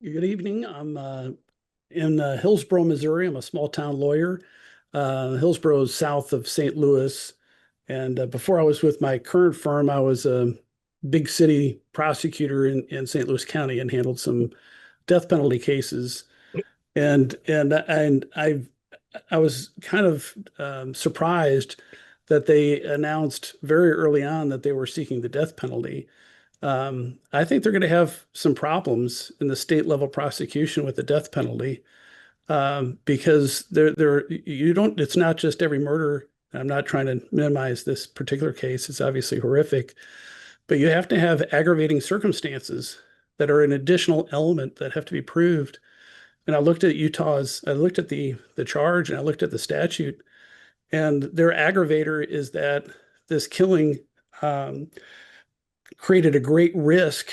Good evening. I'm in Hillsborough, Missouri. I'm a small town lawyer. Hillsborough is south of St. Louis. And before I was with my current firm, I was a big city prosecutor in St. Louis County and handled some death penalty cases. And I was kind of surprised that they announced very early on that they were seeking the death penalty. I think they're going to have some problems in the state level prosecution with the death penalty because you don't, it's not just every murder. I'm not trying to minimize this particular case. It's obviously horrific, but you have to have aggravating circumstances that are an additional element that have to be proved. And I looked at the charge and I looked at the statute, and their aggravator is that this killing um, created a great risk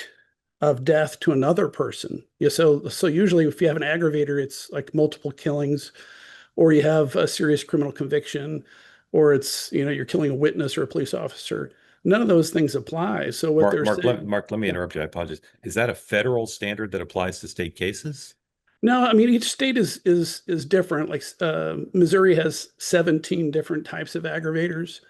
of death to another person. Yeah, so usually if you have an aggravator, it's like multiple killings, or you have a serious criminal conviction, or it's, you're killing a witness or a police officer. None of those things apply. So what they're saying, Mark, let me yeah. interrupt you. I apologize. Is that a federal standard that applies to state cases? No, I mean each state is different. Like Missouri has 17 different types of aggravators.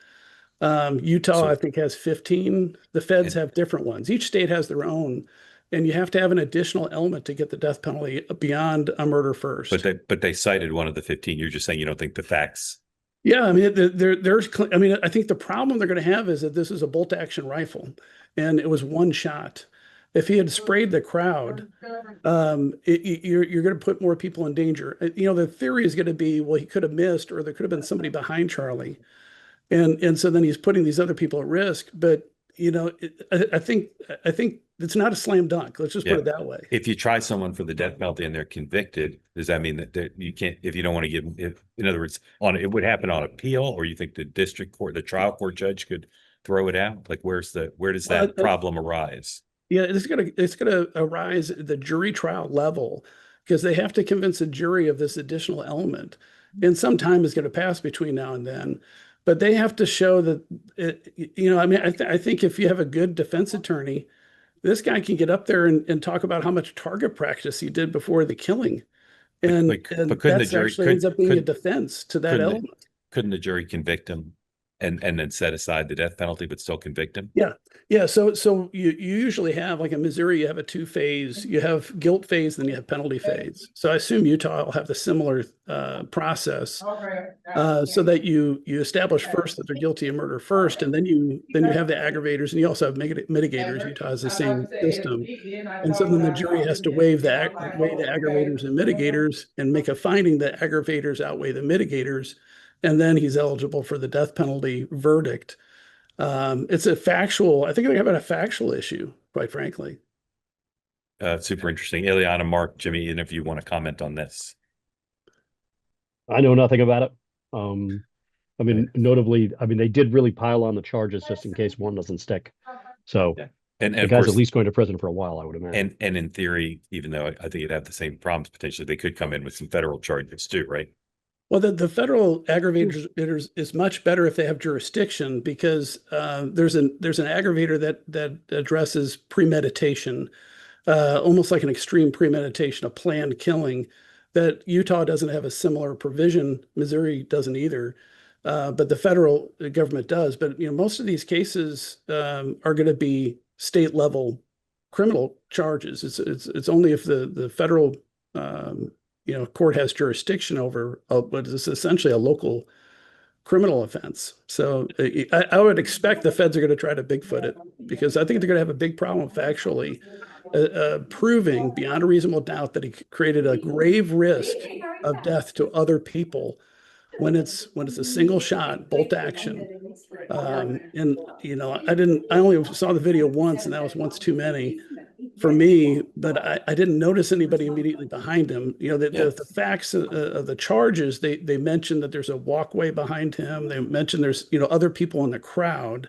Utah, I So, think, has 15. The feds and have different ones. Each state has their own, and you have to have an additional element to get the death penalty beyond a murder but first. they cited one of the 15. You're just saying you don't think the facts. Yeah, I mean, I mean, I think the problem they're going to have is that this is a bolt action rifle, and it was one shot. If he had sprayed the crowd, you're going to put more people in danger. The theory is going to be, well, he could have missed, or there could have been somebody behind Charlie. And so then he's putting these other people at risk. But I think it's not a slam dunk. Let's just put Yeah. it that way. If you try someone for the death penalty and they're convicted, does that mean that you can't, if you don't want to give them, in other words, it would happen on appeal, or you think the district court, the trial court judge could throw it out? Like, where does Well, that problem arise? yeah, it's gonna arise at the jury trial level because they have to convince a jury of this additional element, and some time is going to pass between now and then. But they have to show that I mean, I think if you have a good defense attorney, this guy can get up there and talk about how much target practice he did before the killing. And But and couldn't the that's jury actually ends up being a defense to that couldn't the, element. couldn't the jury convict him and then set aside the death penalty but still convict him? Yeah. Yeah. So you usually have, like in Missouri, you have a two-phase, you have guilt phase, then you have penalty phase. So I assume Utah will have the similar process, so that you establish first that they're guilty of murder first, and then you have the aggravators, and you also have mitigators. Utah has the same system. And so then the jury has to weigh the aggravators and mitigators and make a finding that aggravators outweigh the mitigators, and then he's eligible for the death penalty verdict. It's a factual, I think they're having a factual issue, quite frankly. Super interesting. Eliana, Mark, Jimmy, and if you want to comment on this. I know nothing about it. I Right. mean, notably, I mean, they did really pile on the charges just in case one doesn't stick. So Yeah. And the of guy's course, at least going to prison for a while, I would imagine. and in theory, even though I think it'd have the same problems potentially, they could come in with some federal charges too, right? Well, the federal aggravators is much better if they have jurisdiction because there's an aggravator that addresses premeditation, almost like an extreme premeditation, a planned killing. That Utah doesn't have a similar provision. Missouri doesn't either, but the federal government does. But most of these cases are going to be state level criminal charges. It's only if the federal court has jurisdiction over what is essentially a local criminal offense. So I would expect the feds are going to try to Bigfoot it because I think they're going to have a big problem factually proving beyond a reasonable doubt that he created a grave risk of death to other people when it's a single shot, bolt action. And I only saw the video once, and that was once too many for me, but I didn't notice anybody immediately behind him. The facts of the charges, they mentioned that there's a walkway behind him. They mentioned there's, other people in the crowd.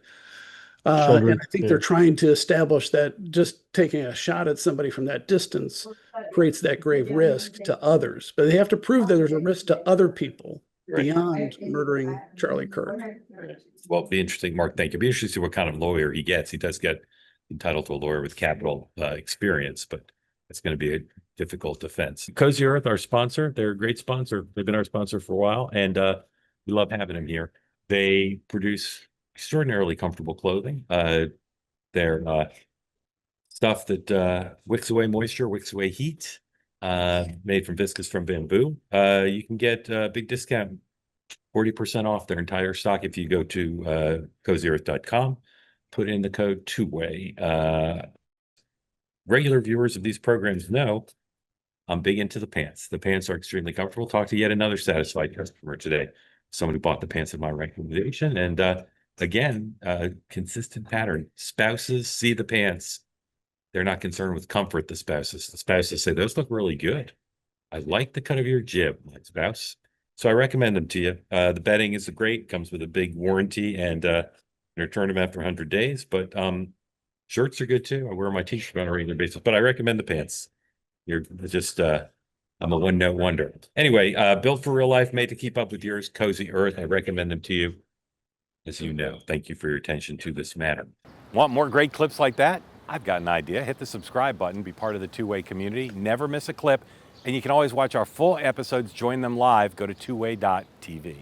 And I think they're trying to establish that just taking a shot at somebody from that distance creates that grave risk to others. But they have to prove that there's a risk to other people beyond murdering Charlie Kirk. Well, it'd be interesting, Mark. Thank you. It'd be interesting to see what kind of lawyer he gets. He does get entitled to a lawyer with capital experience, but it's going to be difficult defense. Cozy Earth, our sponsor, they're a great sponsor. They've been our sponsor for a while, and we love having them here. They produce extraordinarily comfortable clothing. They're stuff that wicks away moisture, wicks away heat, made from viscose from bamboo. You can get a big discount, 40% off their entire stock if you go to cozyearth.com, put in the code two-way. Regular viewers of these programs know I'm big into the pants. The pants are extremely comfortable. Talk to yet another satisfied customer today. Someone who bought the pants at my recommendation. And again, consistent pattern. Spouses see the pants. They're not concerned with comfort, the spouses. The spouses say, those look really good. I like the cut of your jib, my spouse. So I recommend them to you. The bedding is great, comes with a big warranty, and return them after 100 days. But shirts are good too. I wear my t-shirt on a regular basis, but I recommend the pants. You're just, I'm a one-note wonder. Anyway, built for real life, made to keep up with yours, Cozy Earth. I recommend them to you. As you know, thank you for your attention to this matter. Want more great clips like that? I've got an idea. Hit the subscribe button, be part of the Two-Way community, never miss a clip, and you can always watch our full episodes, join them live, go to twoway.tv.